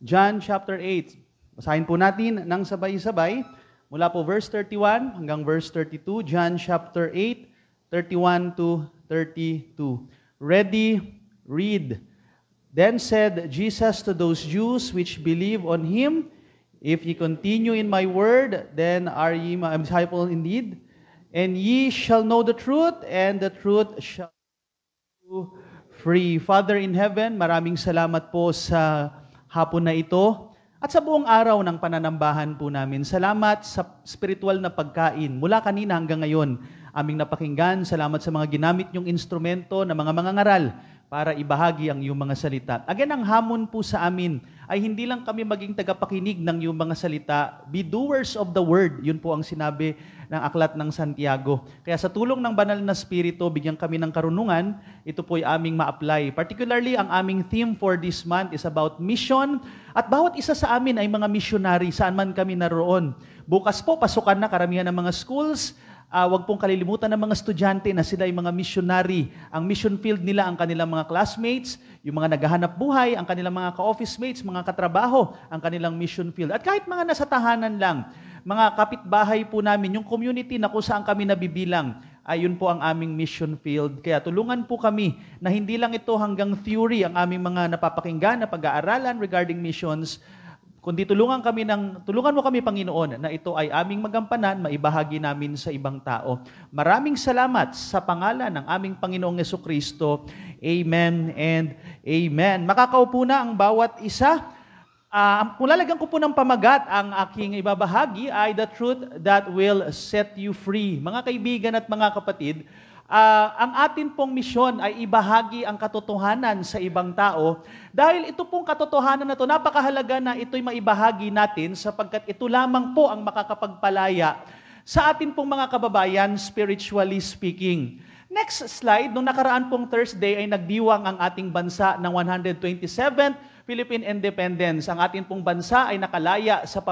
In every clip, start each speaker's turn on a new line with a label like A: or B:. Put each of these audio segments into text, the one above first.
A: John chapter 8. Basahin po natin ng sabay-sabay mula po verse 31 hanggang verse 32. John chapter 8, 31 to 32. Ready, read. Then said Jesus to those Jews which believe on him, If ye continue in my word, then are ye my disciples indeed, and ye shall know the truth, and the truth shall set you free. Father in heaven, maraming salamat po sa hapon na ito at sa buong araw ng pananambahan po namin. Salamat sa spiritual na pagkain mula kanina hanggang ngayon. Aming napakinggan, salamat sa mga ginamit niyong instrumento na mga mangangaral para ibahagi ang iyong mga salita. Again, ang hamon po sa amin ay hindi lang kami maging tagapakinig ng iyong mga salita, be doers of the word. Yun po ang sinabi ng aklat ng Santiago. Kaya sa tulong ng banal na spirito, bigyan kami ng karunungan, ito po ay aming ma-apply. Particularly, ang aming theme for this month is about mission. At bawat isa sa amin ay mga missionary, saan man kami naroon. Bukas po, pasukan na karamihan ng mga schools. Huwag pong kalilimutan ng mga estudyante na sila ay mga missionary. Ang mission field nila ang kanilang mga classmates, yung mga naghahanap buhay, ang kanilang mga ka-office mates, mga katrabaho, ang kanilang mission field. At kahit mga nasa tahanan lang, mga kapitbahay po namin, yung community na kung saan kami nabibilang, ayun po ang aming mission field. Kaya tulungan po kami na hindi lang ito hanggang theory ang aming mga napapakinggan na pag-aaralan regarding missions, kundi tulungan mo kami, Panginoon, na ito ay aming magampanan, maibahagi namin sa ibang tao. Maraming salamat sa pangalan ng aming Panginoong Jesucristo. Amen and amen. Makakaupo na ang bawat isa. Kung lalagyan ko po ng pamagat, ang aking ibabahagi ay the truth that will set you free. Mga kaibigan at mga kapatid, ang atin pong misyon ay ibahagi ang katotohanan sa ibang tao dahil ito pong katotohanan na ito, napakahalaga na ito'y maibahagi natin sapagkat ito lamang po ang makakapagpalaya sa atin pong mga kababayan, spiritually speaking. Next slide, nung nakaraan pong Thursday ay nagdiwang ang ating bansa ng 127th Philippine Independence. Ang atin pong bansa ay nakalaya sa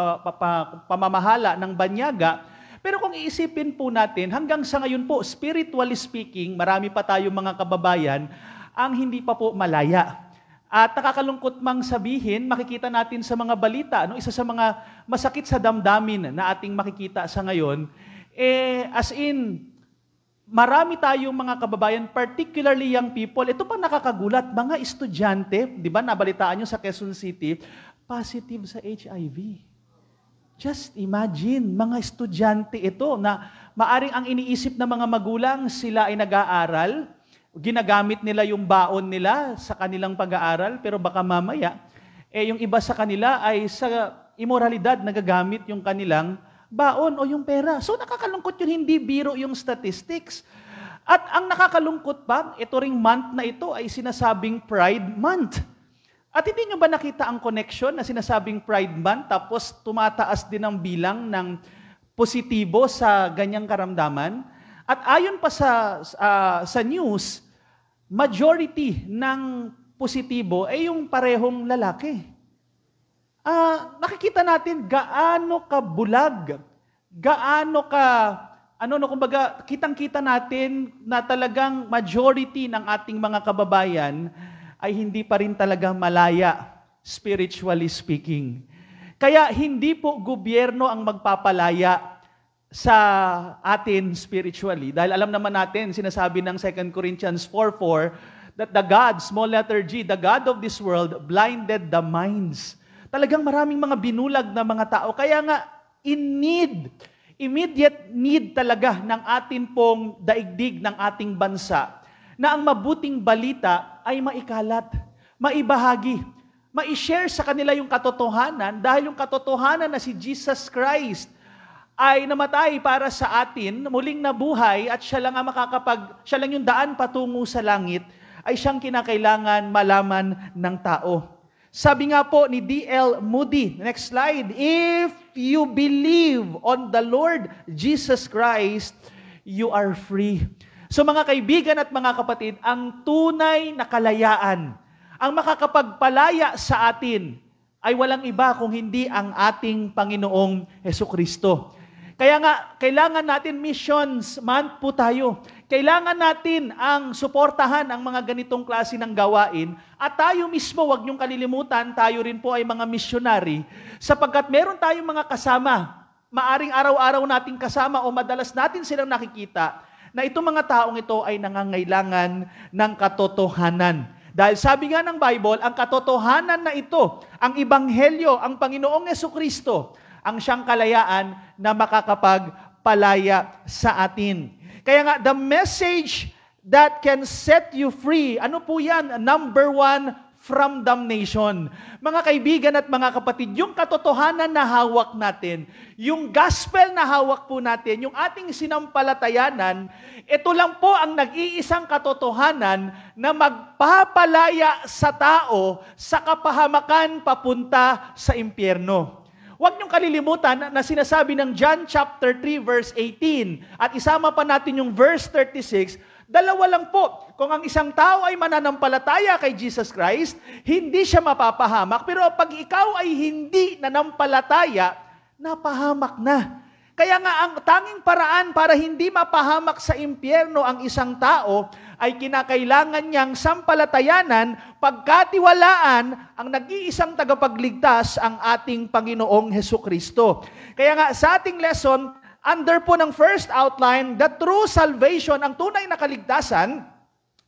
A: pamamahala ng banyaga. Pero kung iisipin po natin, hanggang sa ngayon po, spiritually speaking, marami pa tayong mga kababayan ang hindi pa po malaya. At nakakalungkot mang sabihin, makikita natin sa mga balita, isa sa mga masakit sa damdamin na ating makikita sa ngayon, as in, marami tayong mga kababayan, particularly young people, ito pa nakakagulat, mga estudyante, di ba, nabalitaan nyo sa Quezon City, positive sa HIV. Just imagine, mga estudyante ito na maaring ang iniisip ng mga magulang, sila ay nag-aaral, ginagamit nila yung baon nila sa kanilang pag-aaral, pero baka mamaya, yung iba sa kanila ay sa immoralidad nagagamit yung kanilang baon o yung pera. So nakakalungkot yun, hindi biro yung statistics. At ang nakakalungkot pa, ito ring month na ito ay sinasabing Pride Month. At hindi nyo ba nakita ang connection na sinasabing Pride Month tapos tumataas din ang bilang ng positibo sa ganyang karamdaman? At ayon pa sa news, majority ng positibo ay yung parehong lalaki. Nakikita natin gaano ka bulag, gaano ka, kumbaga, kitang-kita natin na talagang majority ng ating mga kababayan ay hindi pa rin talaga malaya, spiritually speaking. Kaya hindi po gobyerno ang magpapalaya sa atin spiritually. Dahil alam naman natin, sinasabi ng 2 Corinthians 4:4, that the God, small letter G, the God of this world, blinded the minds. Talagang maraming mga binulag na mga tao. Kaya nga, immediate need talaga ng atin pong daigdig ng ating bansa na ang mabuting balita ay maikalat, maibahagi, ma-share sa kanila yung katotohanan dahil yung katotohanan na si Jesus Christ ay namatay para sa atin, muling nabuhay at siya lang yung daan patungo sa langit, ay siyang kinakailangan malaman ng tao. Sabi nga po ni D.L. Moody, next slide, if you believe on the Lord Jesus Christ, you are free. So mga kaibigan at mga kapatid, ang tunay na kalayaan, ang makakapagpalaya sa atin, ay walang iba kung hindi ang ating Panginoong Jesucristo. Kaya nga, kailangan natin missions month po tayo. kailangan natin ang suportahan ang mga ganitong klase ng gawain at tayo mismo, wag niyong kalilimutan, tayo rin po ay mga missionary sapagkat meron tayong mga kasama, maaring araw-araw nating kasama o madalas natin silang nakikita na itong mga taong ito ay nangangailangan ng katotohanan. Dahil sabi nga ng Bible, ang katotohanan na ito, ang Ebanghelyo, ang Panginoong Jesucristo, ang siyang kalayaan na makakapagpalaya sa atin. Kaya nga, the message that can set you free, ano po yan? Number 1, from damnation. Mga kaibigan at mga kapatid, yung katotohanan na hawak natin, yung gospel na hawak po natin, yung ating sinampalatayanan, ito lang po ang nag-iisang katotohanan na magpapalaya sa tao sa kapahamakan papunta sa impyerno. Huwag niyong kalilimutan na sinasabi ng John chapter 3 verse 18 at isama pa natin yung verse 36, dalawa lang po. Kung ang isang tao ay mananampalataya kay Jesus Christ, hindi siya mapapahamak. Pero pag ikaw ay hindi nanampalataya, napahamak na. Kaya nga ang tanging paraan para hindi mapahamak sa impyerno ang isang tao ay kinakailangan niyang sampalatayanan, pagkatiwalaan ang nag-iisang tagapagligtas ang ating Panginoong Hesukristo. Kaya nga sa ating lesson, under po ng first outline, the true salvation, ang tunay na kaligtasan,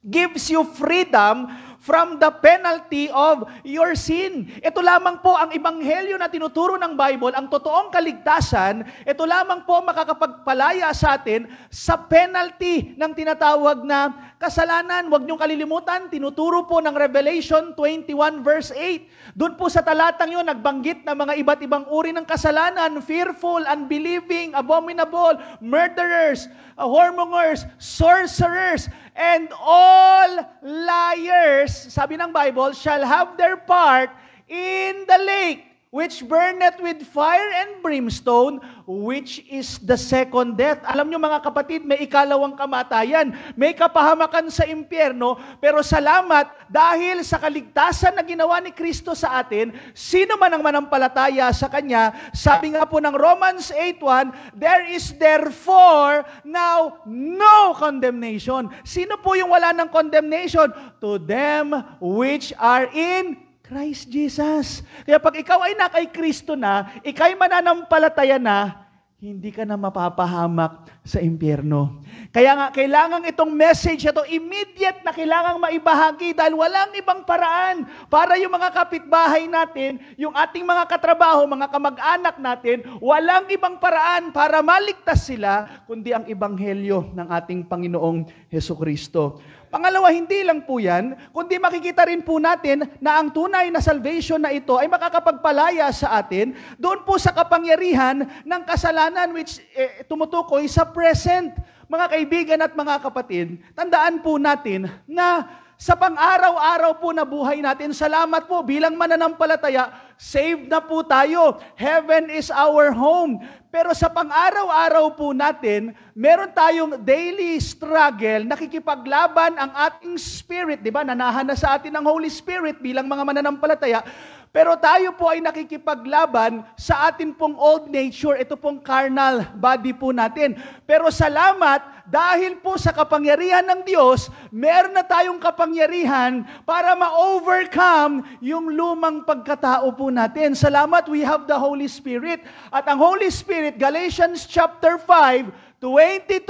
A: gives you freedom from the penalty of your sin. Ito lamang po ang ebanghelyo na tinuturo ng Bible, ang totoong kaligtasan, ito lamang po makakapagpalaya sa atin sa penalty ng tinatawag na kasalanan. Huwag niyong kalilimutan, tinuturo po ng Revelation 21 verse 8. Doon po sa talatang yun, nagbanggit na mga iba't ibang uri ng kasalanan, fearful, unbelieving, abominable, murderers, whoremongers, sorcerers, and all liars, sabi ng Bible, shall have their part in the lake, which burneth with fire and brimstone, which is the second death. Alam nyo mga kapatid, may ikalawang kamatayan, may kapahamakan sa impyerno, pero salamat dahil sa kaligtasan na ginawa ni Kristo sa atin, sino man ang manampalataya sa Kanya, sabi nga po ng Romans 8:1, there is therefore now no condemnation. Sino po yung wala ng condemnation? To them which are in Christ Jesus. Kaya pag ikaw ay nakay Kristo na, ikay mananampalataya na, hindi ka na mapapahamak sa impyerno. Kaya nga, kailangan itong message ito, immediate na kailangang maibahagi dahil walang ibang paraan para yung mga kapitbahay natin, yung ating mga katrabaho, mga kamag-anak natin, walang ibang paraan para maligtas sila, kundi ang ebanghelyo ng ating Panginoong Hesukristo. Pangalawa, hindi lang po yan, kundi makikita rin po natin na ang tunay na salvation na ito ay makakapagpalaya sa atin doon po sa kapangyarihan ng kasalanan which tumutukoy sa present. Mga kaibigan at mga kapatid, tandaan po natin na sa pang-araw-araw po na buhay natin, salamat po bilang mananampalataya, saved na po tayo. Heaven is our home. Pero sa pang-araw-araw po natin, meron tayong daily struggle, nakikipaglaban ang ating spirit, di ba? Nanahan na sa atin ang Holy Spirit bilang mga mananampalataya. Pero tayo po ay nakikipaglaban sa atin pong old nature, ito pong carnal body po natin. Pero salamat, dahil po sa kapangyarihan ng Diyos, meron na tayong kapangyarihan para ma-overcome yung lumang pagkatao po natin. Salamat, we have the Holy Spirit. At ang Holy Spirit, Galatians chapter 5, 22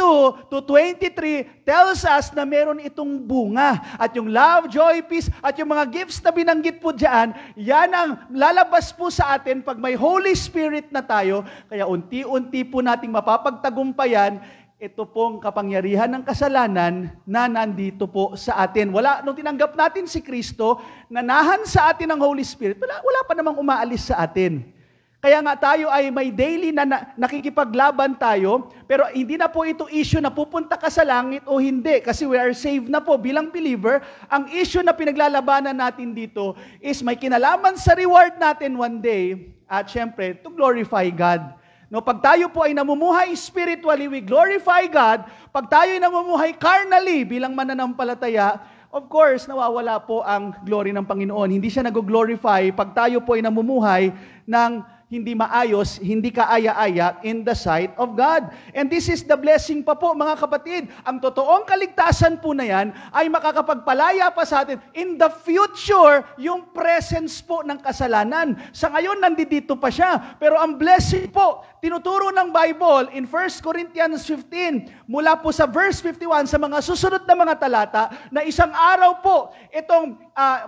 A: to 23 tells us na meron itong bunga. At yung love, joy, peace, at yung mga gifts na binanggit po dyan, yan ang lalabas po sa atin pag may Holy Spirit na tayo. Kaya unti-unti po nating mapapagtagumpayan ito pong kapangyarihan ng kasalanan na nandito po sa atin. Nung tinanggap natin si Kristo, nanahan sa atin ang Holy Spirit, wala pa namang umaalis sa atin. Kaya nga tayo ay may daily na nakikipaglaban tayo, pero hindi na po ito issue na pupunta ka sa langit o hindi, kasi we are saved na po bilang believer. Ang issue na pinaglalabanan natin dito is may kinalaman sa reward natin one day, at syempre, to glorify God. No, pag tayo po ay namumuhay spiritually, we glorify God. Pag tayo ay namumuhay carnally bilang mananampalataya, of course, nawawala po ang glory ng Panginoon. Hindi siya nag-glorify pag tayo po ay namumuhay ng hindi maayos, hindi kaaya-aya in the sight of God. And this is the blessing pa po, mga kapatid. Ang totoong kaligtasan po na yan ay makakapagpalaya pa sa atin in the future, yung presence po ng kasalanan. Sa ngayon, nandito pa siya. Pero ang blessing po, tinuturo ng Bible in 1 Corinthians 15, mula po sa verse 51 sa mga susunod na mga talata, na isang araw po, itong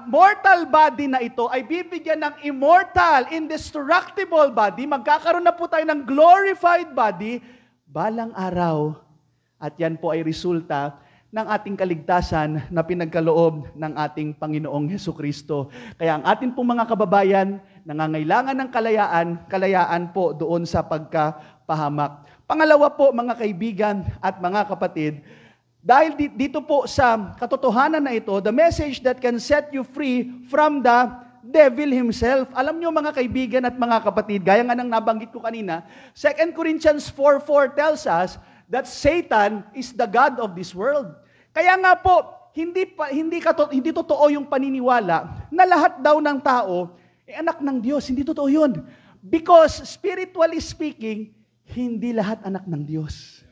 A: mortal body na ito ay bibigyan ng immortal, indestructible body. Magkakaroon na po tayo ng glorified body balang araw. At yan po ay resulta ng ating kaligtasan na pinagkaloob ng ating Panginoong Hesukristo. Kaya ang ating pong mga kababayan, nangangailangan ng kalayaan po doon sa pagkapahamak. Pangalawa po, mga kaibigan at mga kapatid, dahil dito po sa katotohanan na ito, the message that can set you free from the devil himself. Alam nyo, mga kaibigan at mga kapatid, gaya nga ng nabanggit ko kanina, 2 Corinthians 4:4 tells us that Satan is the god of this world. Kaya nga po, hindi totoo yung paniniwala na lahat daw ng tao ay anak ng Diyos. Hindi totoo yun. Because spiritually speaking, hindi lahat anak ng Diyos.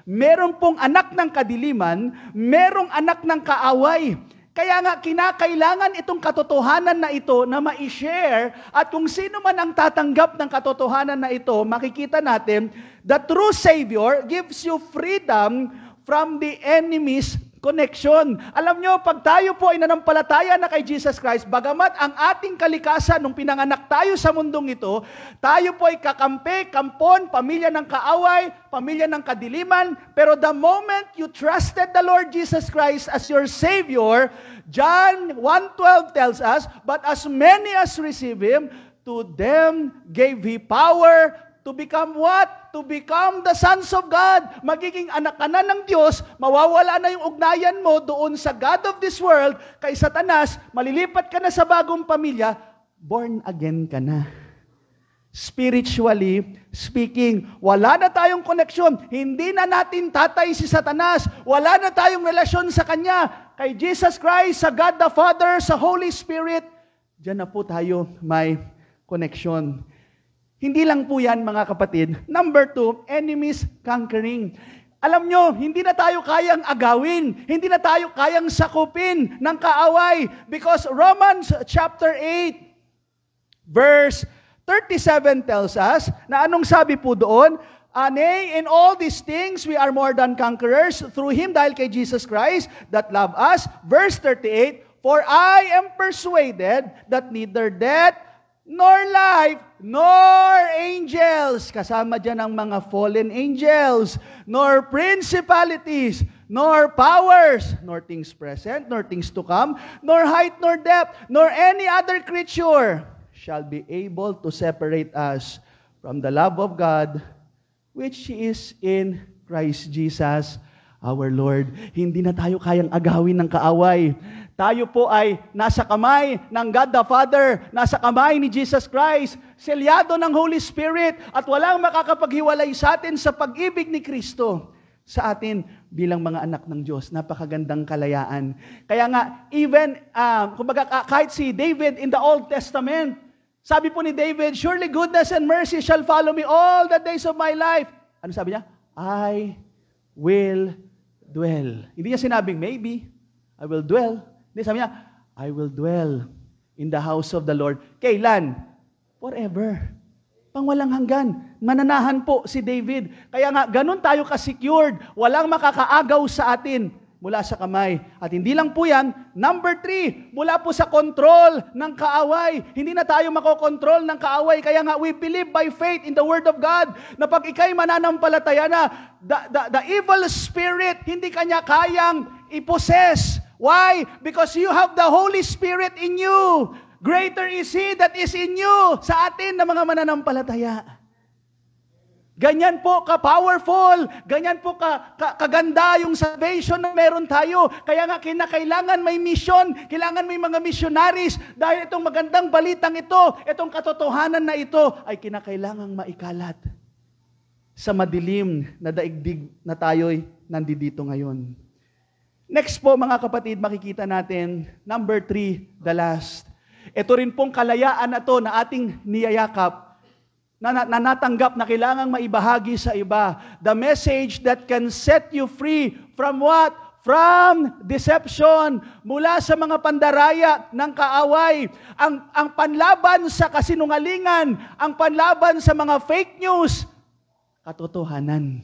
A: Meron pong anak ng kadiliman, merong anak ng kaaway. Kaya nga, kinakailangan itong katotohanan na ito na ma-share, at kung sino man ang tatanggap ng katotohanan na ito, makikita natin, the true Savior gives you freedom from the enemy's connection. Alam nyo, pag tayo po ay nanampalataya na kay Jesus Christ, bagamat ang ating kalikasan nung pinanganak tayo sa mundong ito, tayo po ay kakampi, kampon, pamilya ng kaaway, pamilya ng kadiliman, pero the moment you trusted the Lord Jesus Christ as your Savior, John 1:12 tells us, but as many as receive Him, to them gave He power to become what? To become the sons of God. Magiging anak ka na ng Diyos, mawawala na yung ugnayan mo doon sa God of this world, kay Satanas, malilipat ka na sa bagong pamilya, born again ka na. Spiritually speaking, wala na tayong koneksyon. Hindi na natin tatay si Satanas. Wala na tayong relasyon sa Kanya. Kay Jesus Christ, sa God the Father, sa Holy Spirit, diyan na po tayo may koneksyon. Hindi lang po yan, mga kapatid. Number 2, enemies conquering. Alam nyo, hindi na tayo kayang agawin. Hindi na tayo kayang sakupin ng kaaway. Because Romans chapter 8, verse 37 tells us, na anong sabi po doon? Nay, in all these things, we are more than conquerors through Him, dahil kay Jesus Christ, that love us. Verse 38, for I am persuaded that neither death, nor life, nor angels, kasama dyan ang mga fallen angels, nor principalities, nor powers, nor things present, nor things to come, nor height, nor depth, nor any other creature shall be able to separate us from the love of God, which is in Christ Jesus our Lord. Hindi na tayo kayang agawin ng kaaway. Tayo po ay nasa kamay ng God the Father, nasa kamay ni Jesus Christ, selyado ng Holy Spirit, at walang makakapaghiwalay sa atin sa pag-ibig ni Kristo sa atin bilang mga anak ng Diyos. Napakagandang kalayaan. Kaya nga, even, kahit si David in the Old Testament, sabi po ni David, surely goodness and mercy shall follow me all the days of my life. Ano sabi niya? I will dwell. Hindi niya sinabing maybe, I will dwell. Hindi, sabi niya, I will dwell in the house of the Lord. Kailan? Forever. Pangwalang hanggan. Mananahan po si David. Kaya nga, ganun tayo ka-secured. Walang makakaagaw sa atin mula sa kamay. At hindi lang po yan, number 3, mula po sa control ng kaaway. Hindi na tayo makokontrol ng kaaway. Kaya nga, we believe by faith in the Word of God na pag ikay mananampalataya na, the evil spirit, hindi kanya kayang i-possess. Why? Because you have the Holy Spirit in you. Greater is He that is in you. Sa atin na mga mananampalataya. Ganyan po ka-powerful. Ganyan po kaganda yung salvation na meron tayo. Kaya nga kinakailangan may mission. Kailangan may mga missionaries. Dahil itong magandang balitang ito, itong katotohanan na ito, ay kinakailangang maikalat sa madilim na daigdig na tayo'y nandito ngayon. Next po, mga kapatid, makikita natin, number 3, the last. Ito rin pong kalayaan na to na ating niyayakap. na natanggap na kailangang maibahagi sa iba. The message that can set you free from what? From deception, mula sa mga pandaraya ng kaaway, ang panlaban sa kasinungalingan, ang panlaban sa mga fake news, katotohanan.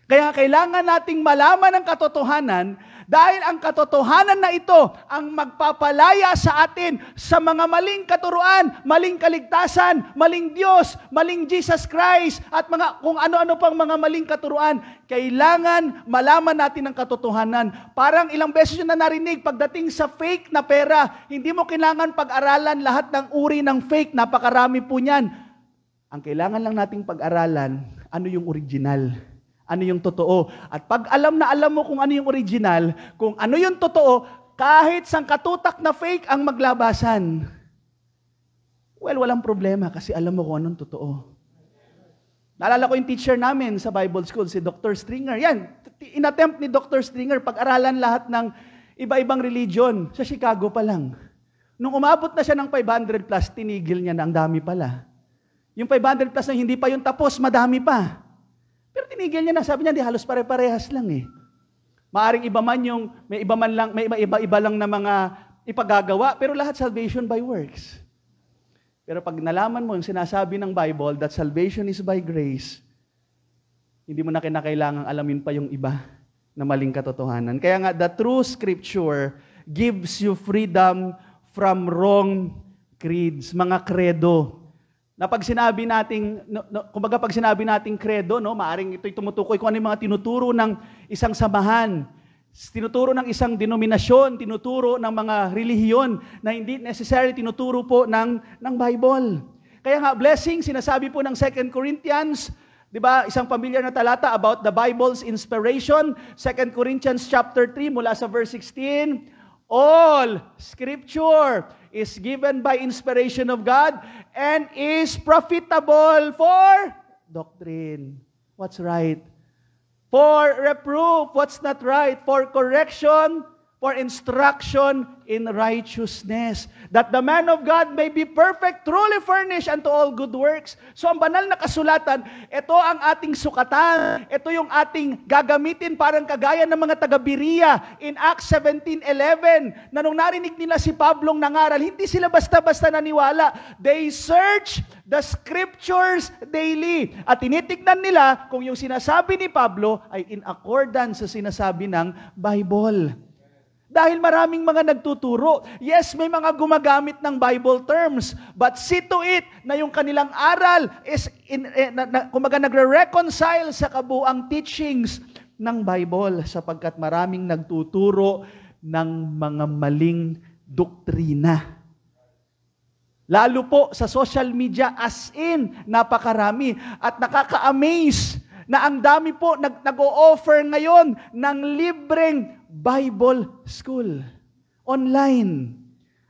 A: Kaya kailangan nating malaman ang katotohanan dahil ang katotohanan na ito ang magpapalaya sa atin sa mga maling katuruan, maling kaligtasan, maling Diyos, maling Jesus Christ, at mga kung ano-ano pang mga maling katuruan. Kailangan malaman natin ang katotohanan. Parang ilang beses yun na narinig, pagdating sa fake na pera, hindi mo kailangan pag-aralan lahat ng uri ng fake, napakarami po niyan. Ang kailangan lang nating pag-aralan, ano yung original. Ano yung totoo. At pag alam mo kung ano yung original, kung ano yung totoo, kahit sangkatutak na fake ang maglabasan, well, walang problema kasi alam mo kung anong totoo. Naalala ko yung teacher namin sa Bible School, si Dr. Stringer. Yan, inattempt ni Dr. Stringer pag-aralan lahat ng iba-ibang religion. Sa Chicago pa lang. Nung umabot na siya ng 500 plus, tinigil niya na ang dami pala. Yung 500 plus na hindi pa yung tapos, madami pa. Pero tinigil niya na, sabi niya, di halos pare-parehas lang eh. Maaring iba man yung, may iba-iba lang na mga ipagagawa, pero lahat salvation by works. Pero pag nalaman mo yung sinasabi ng Bible that salvation is by grace, hindi mo na kinakailangang alamin pa yung iba na maling katotohanan. Kaya nga, the true scripture gives you freedom from wrong creeds, mga kredo. Na pag sinabi nating, kumbaga pag sinabi nating credo, maaring ito'y tumutukoy kung ano yung mga tinuturo ng isang samahan, tinuturo ng isang denominasyon, tinuturo ng mga relihiyon na hindi necessarily tinuturo po ng Bible. Kaya nga, blessing, sinasabi po ng 2 Corinthians, di ba, isang familiar na talata about the Bible's inspiration, 2 Corinthians chapter 3, mula sa verse 16, all Scripture is given by inspiration of God and is profitable for doctrine. What's right? For reproof. What's not right? For correction. For instruction in righteousness. That the man of God may be perfect, truly furnished unto all good works. So ang banal na kasulatan, ito ang ating sukatan. Ito yung ating gagamitin parang kagaya ng mga taga-Berea in Acts 17:11 na nung narinig nila si Pablong nangaral, hindi sila basta-basta naniwala. They search the scriptures daily. At tinitignan nila kung yung sinasabi ni Pablo ay in accordance sa sinasabi ng Bible. Dahil maraming mga nagtuturo. Yes, may mga gumagamit ng Bible terms, but see to it na yung kanilang aral is kumaga nagre-reconcile sa kabuang teachings ng Bible sapagkat maraming nagtuturo ng mga maling doktrina. Lalo po sa social media, as in, napakarami at nakaka-amaze na ang dami po nag-o-offer ngayon ng libreng Bible School. Online.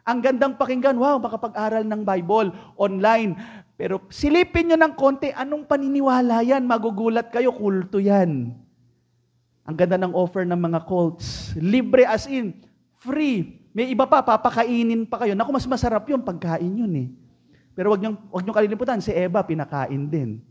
A: Ang gandang pakinggan, wow, makapag-aral ng Bible online. Pero silipin nyo ng konti, anong paniniwala yan? Magugulat kayo, kulto yan. Ang ganda ng offer ng mga cults. Libre as in, free. May iba pa, papakainin pa kayo. Naku, mas masarap yun, pagkain yun eh. Pero wag nyo kalilimutan, si Eva, pinakain din.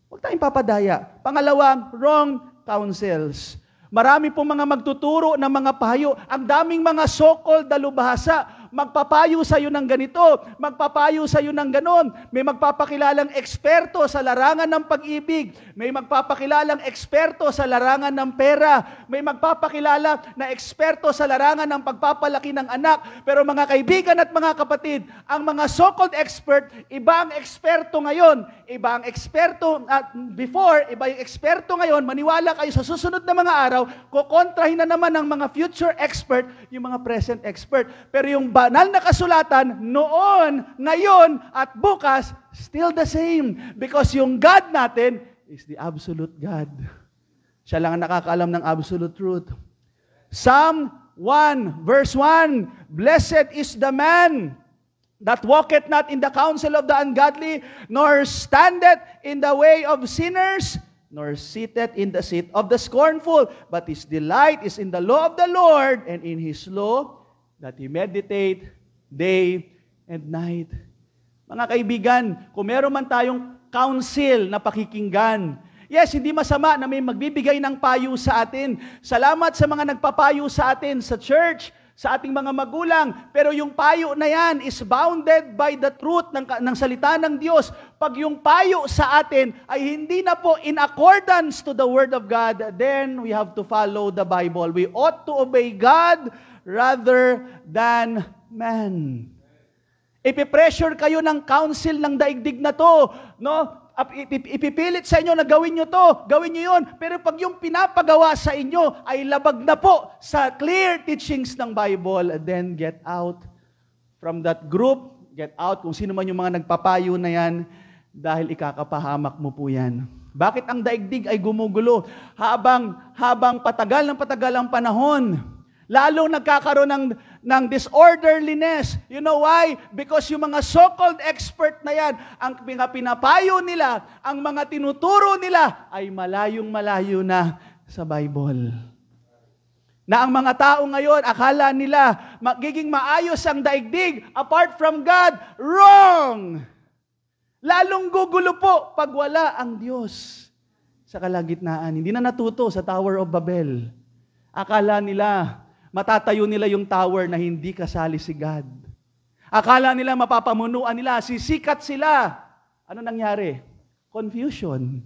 A: Huwag tayong papadaya. Pangalawa, wrong counsels. Marami pong mga magtuturo ng mga payo. Ang daming mga so-called dalubhasa. Magpapayo sa iyo ng ganito. Magpapayo sa iyo ng ganon. May magpapakilalang eksperto sa larangan ng pag-ibig. May magpapakilalang eksperto sa larangan ng pera. May magpapakilala na eksperto sa larangan ng pagpapalaki ng anak. Pero mga kaibigan at mga kapatid, ang mga so-called expert, iba ang eksperto ngayon. Iba ang eksperto before, iba yung eksperto ngayon. Maniwala kayo sa susunod na mga araw, kukontrahin na naman ng mga future expert, yung mga present expert. Pero yung banal na kasulatan, noon, ngayon, at bukas, still the same. Because yung God natin is the absolute God. Siya lang ang nakakaalam ng absolute truth. Psalm 1, verse 1, Blessed is the man that walketh not in the counsel of the ungodly, nor standeth in the way of sinners, nor sitteth in the seat of the scornful, but his delight is in the law of the Lord, and in his law that he meditate day and night. Mga kaibigan, kung meron man tayong counsel na pakikinggan, yes, hindi masama na may magbibigay ng payo sa atin. Salamat sa mga nagpapayo sa atin sa church, sa ating mga magulang. Pero yung payo na yan is bounded by the truth ng salita ng Diyos. Pag yung payo sa atin ay hindi na po in accordance to the Word of God, then we have to follow the Bible. We ought to obey God rather than man. Ipipressure kayo ng counsel ng daigdig na to, no? Ipipilit sa inyo na gawin nyo to, gawin nyo yun. Pero pag yung pinapagawa sa inyo ay labag na po sa clear teachings ng Bible, then get out from that group, get out kung sino man yung mga nagpapayo na yan, dahil ikakapahamak mo po yan. Bakit ang daigdig ay gumugulo? Habang patagal ang panahon, lalong nagkakaroon ng disorderliness. You know why? Because yung mga so-called expert na yan, ang pinapayo nila, ang mga tinuturo nila, ay malayong-malayo na sa Bible. Na ang mga tao ngayon, akala nila, magiging maayos ang daigdig, apart from God, wrong! Lalong gugulo po pag wala ang Diyos sa kalagitnaan. Hindi na natuto sa Tower of Babel. Akala nila, matatayo nila yung tower na hindi kasali si God. Akala nila mapapamunuan nila, sisikat sila. Ano nangyari? Confusion.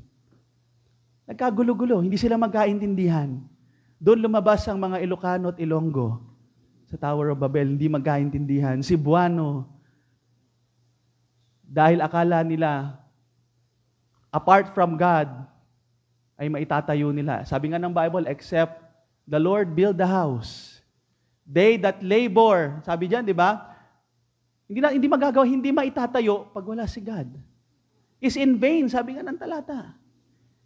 A: Nagkagulo-gulo, hindi sila magkaintindihan. Doon lumabas ang mga Ilocano at Ilonggo sa Tower of Babel, hindi magkaintindihan. Cebuano, dahil akala nila, apart from God, ay maitatayo nila. Sabi nga ng Bible, except the Lord build the house, they that labor, sabi diyan, di ba? Hindi magagawa, hindi maitatayo pag wala si God. Is in vain, sabi nga ng talata.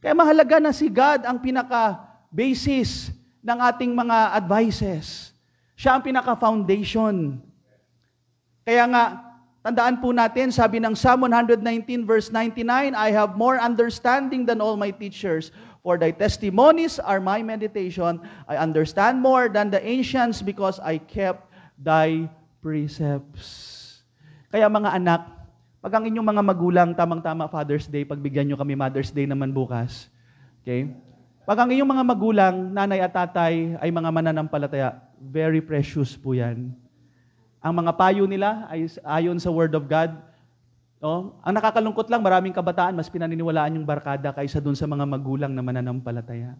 A: Kaya mahalaga na si God ang pinaka-basis ng ating mga advices. Siya ang pinaka-foundation. Kaya nga, tandaan po natin, sabi ng Psalm 119 verse 99, I have more understanding than all my teachers, for thy testimonies are my meditation. I understand more than the ancients because I kept thy precepts. Kaya mga anak, pag ang inyong mga magulang, tamang-tama Father's Day, pagbigyan nyo kami Mother's Day naman bukas. Okay? Pag ang inyong mga magulang, nanay at tatay, ay mga mananampalataya, very precious po yan. Ang mga payo nila ay ayon sa Word of God. No? Ang nakakalungkot lang, maraming kabataan, mas pinaniniwalaan yung barkada kaysa dun sa mga magulang na mananampalataya.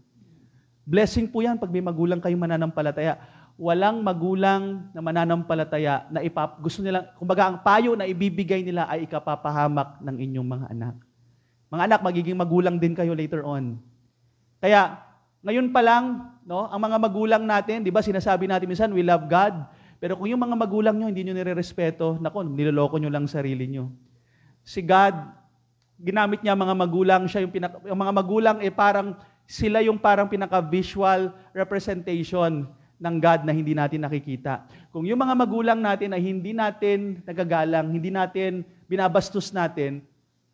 A: Blessing po yan pag may magulang kayong mananampalataya. Walang magulang na mananampalataya na gusto nila, kumbaga ang payo na ibibigay nila ay ikapapahamak ng inyong mga anak. Mga anak, magiging magulang din kayo later on. Kaya, ngayon pa lang, no, ang mga magulang natin, di ba sinasabi natin minsan, we love God. Pero kung yung mga magulang nyo, hindi nyo nire-respeto, naku, niloloko nyo lang sarili nyo. Si God, ginamit niya mga magulang, siya yung yung mga magulang, sila yung parang pinaka-visual representation ng God na hindi natin nakikita. Kung yung mga magulang natin ay hindi natin nagagalang, hindi natin binabastos natin,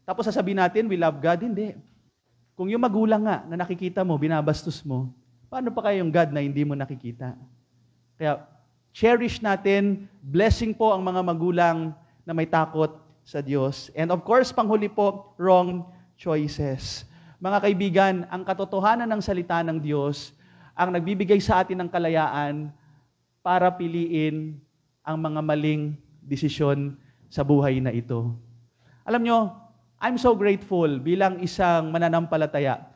A: tapos sasabihin natin, we love God, hindi. Kung yung magulang nga na nakikita mo, binabastos mo, paano pa kaya yung God na hindi mo nakikita? Kaya, cherish natin, blessing po ang mga magulang na may takot sa Diyos. And of course, panghuli po, wrong choices. Mga kaibigan, ang katotohanan ng salita ng Diyos ang nagbibigay sa atin ng kalayaan para piliin ang mga maling desisyon sa buhay na ito. Alam nyo, I'm so grateful bilang isang mananampalataya.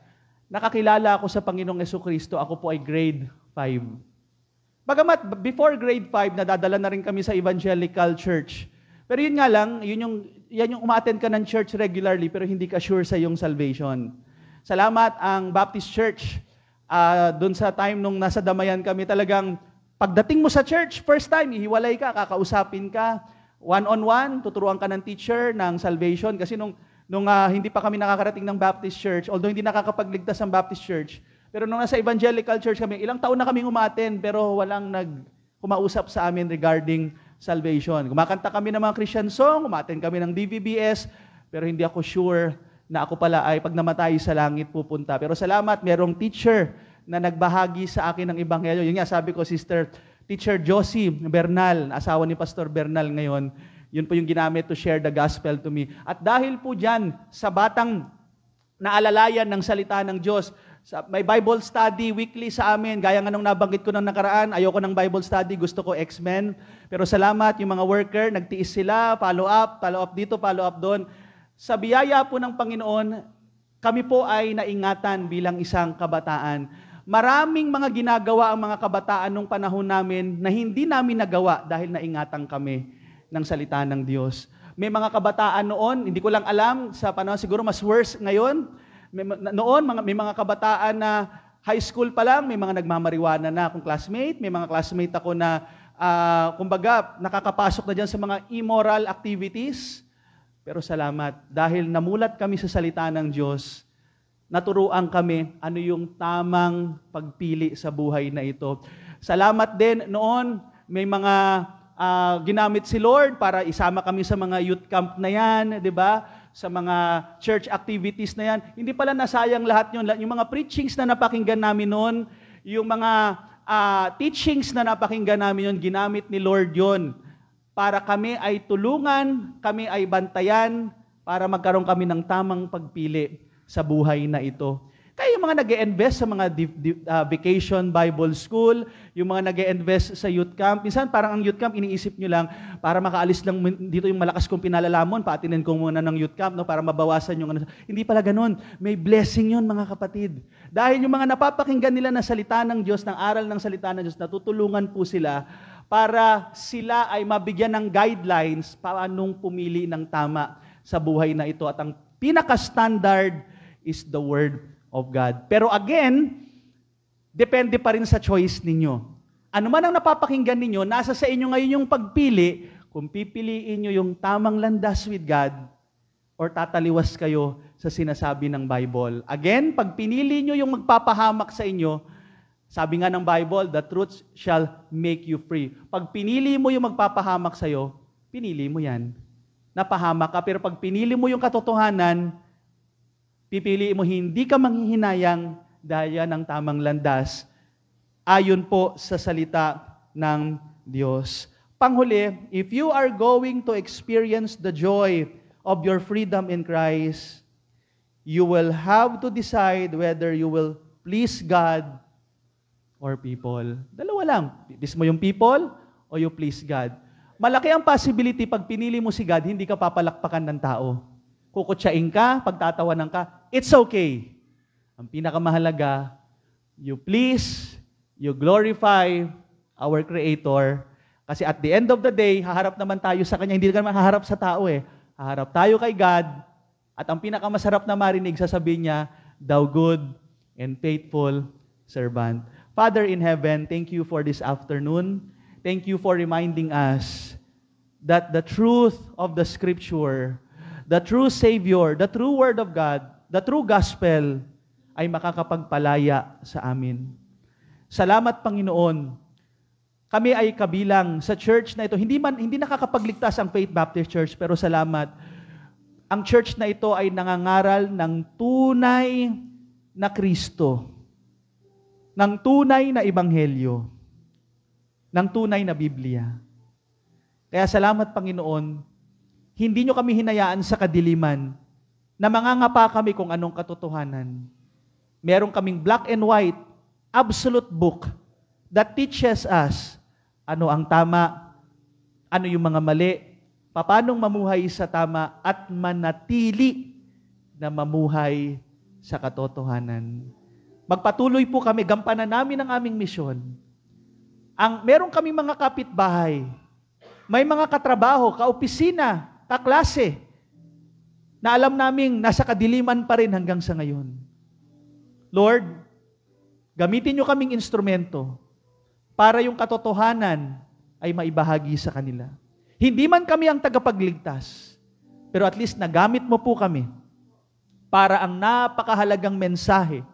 A: Nakakilala ako sa Panginoong Jesucristo, ako po ay grade 5. Bagamat before grade 5, nadadala na rin kami sa evangelical church. Pero yun nga lang, yan yung umattend ka ng church regularly pero hindi ka sure sa iyong salvation. Salamat ang Baptist Church. Doon sa time nung nasa Damayan kami, talagang pagdating mo sa church, first time, ihiwalay ka, kakausapin ka, one-on-one, tuturuan ka ng teacher ng salvation. Kasi nung hindi pa kami nakakarating ng Baptist Church, although hindi nakakapagligtas ang Baptist Church, pero nung nasa evangelical church kami, ilang taon na kaming umattend, pero walang kumausap sa amin regarding salvation. Kumakanta kami ng mga Christian song, umattend kami ng DVBS, pero hindi ako sure na ako pala ay pag namatay sa langit pupunta. Pero salamat, merong teacher na nagbahagi sa akin ng ebanghelyo. Yun nga, sabi ko, Teacher Josie Bernal, asawa ni Pastor Bernal ngayon, Yun po yung ginamit to share the gospel to me. At dahil po dyan, sa batang naalalayan ng salita ng Diyos, may Bible study weekly sa amin. Gaya nga nung nabanggit ko ng nakaraan, ayoko ng Bible study, gusto ko X-Men. Pero salamat, yung mga worker, nagtiis sila, follow up dito, follow up doon. Sa biyaya po ng Panginoon, kami po ay naingatan bilang isang kabataan. Maraming mga ginagawa ang mga kabataan nung panahon namin na hindi namin nagawa dahil naingatan kami ng salita ng Diyos. May mga kabataan noon, hindi ko lang alam, sa panahon siguro mas worse ngayon. May mga kabataan na high school pa lang, may mga nagmamariwana na akong classmate, may mga classmate ako na, kumbaga, nakakapasok na dyan sa mga immoral activities. Pero salamat, dahil namulat kami sa salita ng Diyos, naturuan kami ano yung tamang pagpili sa buhay na ito. Salamat din noon, may mga ginamit si Lord para isama kami sa mga youth camp na yan, di ba? Sa mga church activities na yan. Hindi pala nasayang lahat yun. Yung mga preachings na napakinggan namin noon, yung mga teachings na napakinggan namin yun, ginamit ni Lord yun para kami ay tulungan, kami ay bantayan, para magkaroon kami ng tamang pagpili sa buhay na ito. Kaya yung mga nag-e-invest sa mga vacation Bible school, yung mga nag-e-invest sa youth camp, minsan parang ang youth camp, iniisip nyo lang, para makaalis lang dito yung malakas kong pinalalamon, paatinin ko muna ng youth camp, no, para mabawasan yung ano. Hindi pala ganun. May blessing yun, mga kapatid. Dahil yung mga napapakinggan nila na salita ng Diyos, ng aral ng salita ng Diyos, natutulungan po sila para sila ay mabigyan ng guidelines paanong pumili ng tama sa buhay na ito. At ang pinaka-standard is the Word of God. Pero again, depende pa rin sa choice ninyo. Ano man ang napapakinggan ninyo, nasa sa inyo ngayon yung pagpili, kung pipiliin nyo yung tamang landas with God, or tataliwas kayo sa sinasabi ng Bible. Again, pag pinili nyo yung magpapahamak sa inyo, sabi nga ng Bible, the truth shall make you free. Pag pinili mo yung magpapahamak sa'yo, pinili mo yan. Napahamak ka, pero pag pinili mo yung katotohanan, pipili mo hindi ka manghihinayang dahil ng tamang landas ayon po sa salita ng Diyos. Panghuli, if you are going to experience the joy of your freedom in Christ, you will have to decide whether you will please God or people. Dalawa lang. Please mo yung people o you please God. Malaki ang possibility pag pinili mo si God, hindi ka papalakpakan ng tao. Kukutsain ka, pagtatawanan ka, it's okay. Ang pinakamahalaga, you please, you glorify our Creator. Kasi at the end of the day, haharap naman tayo sa Kanya. Hindi ka naman haharap sa tao eh. Haharap tayo kay God. At ang pinakamasarap na marinig, sasabihin niya, thou good and faithful servant. Father in heaven, thank you for this afternoon. Thank you for reminding us that the truth of the Scripture, the true Savior, the true Word of God, the true Gospel ay makakapagpalaya sa amin. Salamat, Panginoon. Kami ay kabilang sa church na ito. Hindi nakakapagligtas ang Faith Baptist Church, pero salamat. Ang church na ito ay nangangaral ng tunay na Kristo, ng tunay na Ebanghelyo, ng tunay na Biblia. Kaya salamat, Panginoon. Hindi nyo kami hinayaan sa kadiliman na mangangapa kami kung anong katotohanan. Meron kaming black and white, absolute book that teaches us ano ang tama, ano yung mga mali, paano mamuhay sa tama at manatili na mamuhay sa katotohanan. Magpatuloy po kami, gampanan namin ang aming misyon. Meron kaming mga kapitbahay, may mga katrabaho, kaopisina, kaklase, na alam naming nasa kadiliman pa rin hanggang sa ngayon. Lord, gamitin nyo kaming instrumento para yung katotohanan ay maibahagi sa kanila. Hindi man kami ang tagapagligtas, pero at least nagamit mo po kami para ang napakahalagang mensahe,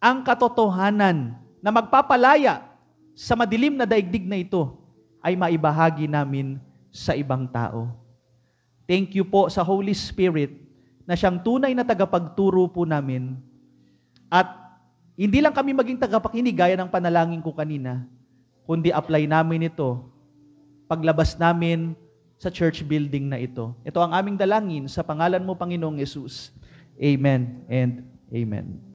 A: ang katotohanan na magpapalaya sa madilim na daigdig na ito ay maibahagi namin sa ibang tao. Thank you po sa Holy Spirit na siyang tunay na tagapagturo po namin. At hindi lang kami maging tagapakinig gaya ng panalangin ko kanina, kundi apply namin ito paglabas namin sa church building na ito. Ito ang aming dalangin sa pangalan mo, Panginoong Yesus. Amen and amen.